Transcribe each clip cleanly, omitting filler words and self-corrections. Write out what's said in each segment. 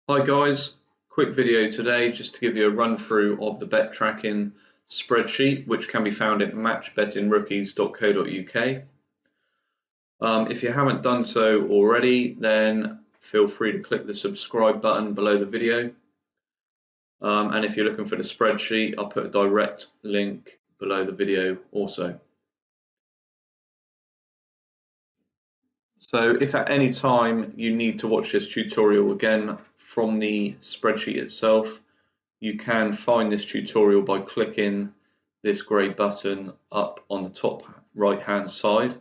Hi guys, quick video today just to give you a run through of the bet tracking spreadsheet, which can be found at matchbettingrookies.co.uk. If you haven't done so already, then feel free to click the subscribe button below the video. And if you're looking for the spreadsheet, I'll put a direct link below the video also. So if at any time you need to watch this tutorial again from the spreadsheet itself, you can find this tutorial by clicking this grey button up on the top right hand side.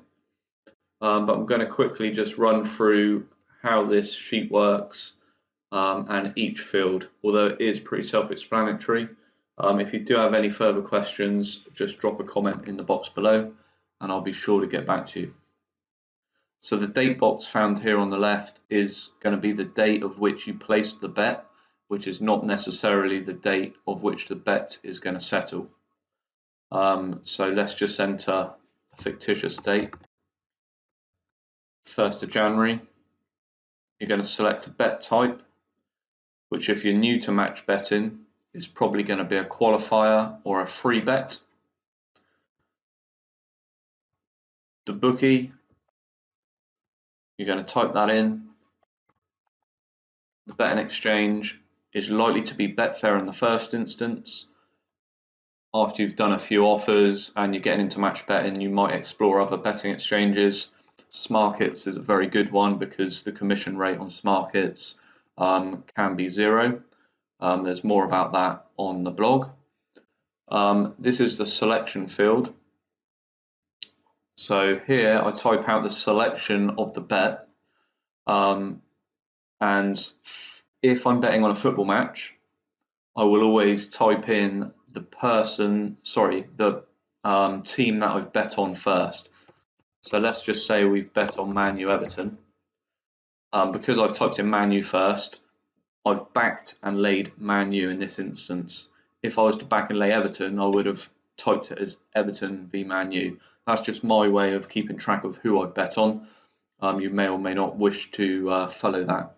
But I'm going to quickly just run through how this sheet works and each field, although it is pretty self-explanatory. If you do have any further questions, just drop a comment in the box below and I'll be sure to get back to you. So the date box found here on the left is going to be the date of which you placed the bet, which is not necessarily the date of which the bet is going to settle. So let's just enter a fictitious date, 1st of January. You're going to select a bet type, which if you're new to match betting is probably going to be a qualifier or a free bet. The bookie, you're going to type that in. The betting exchange is likely to be Betfair in the first instance. After you've done a few offers and you're getting into match betting, you might explore other betting exchanges. Smarkets is a very good one because the commission rate on Smarkets can be 0. There's more about that on the blog. This is the selection field. So here I type out the selection of the bet, and if I'm betting on a football match, I will always type in the team that I've bet on first. So let's just say we've bet on Man U Everton. Because I've typed in Man U first, I've backed and laid Man U in this instance. If I was to back and lay Everton, I would have typed it as Everton v Man U. That's just my way of keeping track of who I bet on. You may or may not wish to follow that.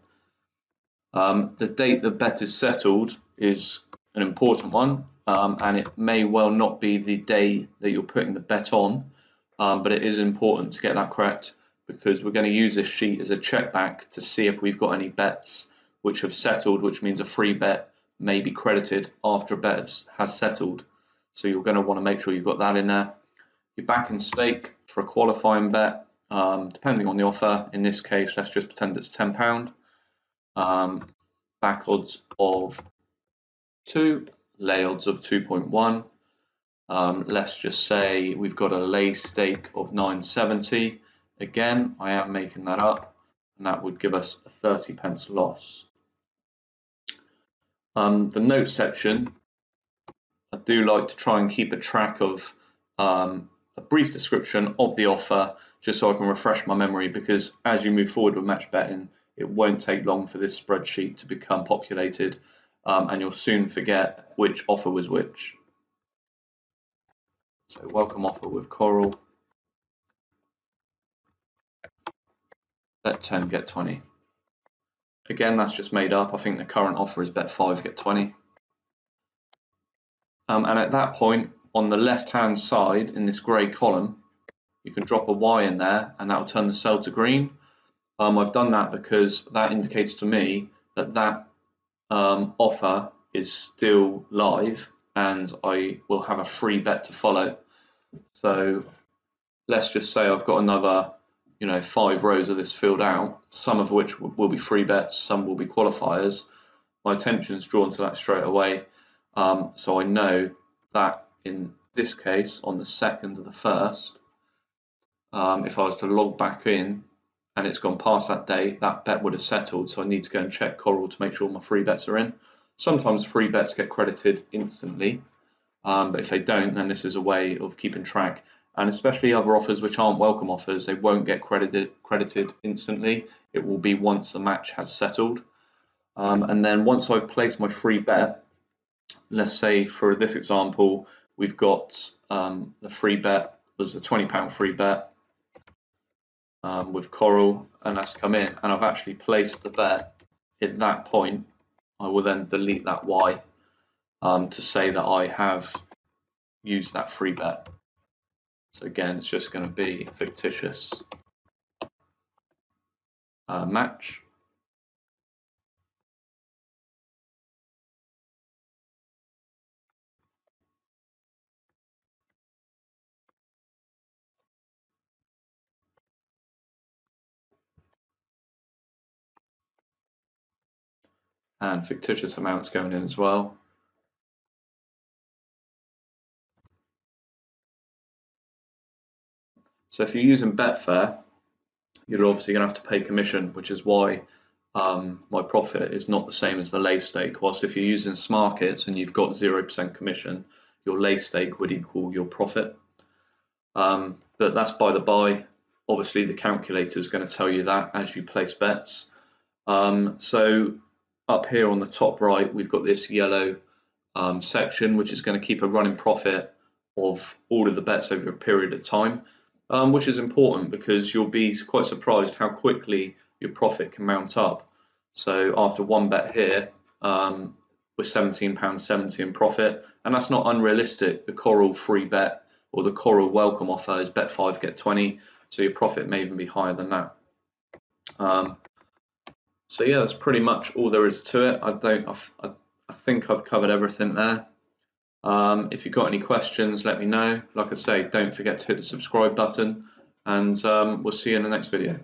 The date the bet is settled is an important one, and it may well not be the day that you're putting the bet on, but it is important to get that correct because we're going to use this sheet as a check back to see if we've got any bets which have settled, which means a free bet may be credited after a bet has settled. So you're going to want to make sure you've got that in there. Your back and stake for a qualifying bet, depending on the offer, in this case, let's just pretend it's £10. Back odds of 2, lay odds of 2.1. Let's just say we've got a lay stake of 970. Again, I am making that up, and that would give us a 30p loss. The note section, I do like to try and keep a track of a brief description of the offer, just so I can refresh my memory, because as you move forward with match betting, it won't take long for this spreadsheet to become populated, and you'll soon forget which offer was which. So welcome offer with Coral. Bet 10, get 20. Again, that's just made up. I think the current offer is bet 5, get 20. And at that point, on the left-hand side in this grey column, you can drop a Y in there, and that will turn the cell to green. I've done that because that indicates to me that that offer is still live, and I will have a free bet to follow. So let's just say I've got another 5 rows of this filled out, some of which will be free bets, some will be qualifiers. My attention is drawn to that straight away, so I know that in this case, on the 2nd of the 1st, if I was to log back in and it's gone past that date, that bet would have settled, so I need to go and check Coral to make sure my free bets are in. Sometimes free bets get credited instantly, but if they don't, then this is a way of keeping track. And especially other offers which aren't welcome offers, they won't get credited instantly. It will be once the match has settled. And then once I've placed my free bet, let's say for this example, we've got the free bet was a £20 free bet with Coral, and that's come in, and I've actually placed the bet at that point. I will then delete that Y to say that I have used that free bet. So again, it's just going to be fictitious match. And fictitious amounts going in as well. So if you're using Betfair, you're obviously going to have to pay commission, which is why my profit is not the same as the lay stake. Whilst if you're using Smarkets and you've got 0% commission, your lay stake would equal your profit. But that's by the by. Obviously, the calculator is going to tell you that as you place bets. So up here on the top right, we've got this yellow section, which is going to keep a running profit of all of the bets over a period of time, which is important because you'll be quite surprised how quickly your profit can mount up. So after one bet here, we're £17.70 in profit, and that's not unrealistic. The Coral free bet or the Coral welcome offer is bet 5 get 20, so your profit may even be higher than that. So yeah, that's pretty much all there is to it. I think I've covered everything there. If you've got any questions, let me know. Like I say, don't forget to hit the subscribe button, and we'll see you in the next video.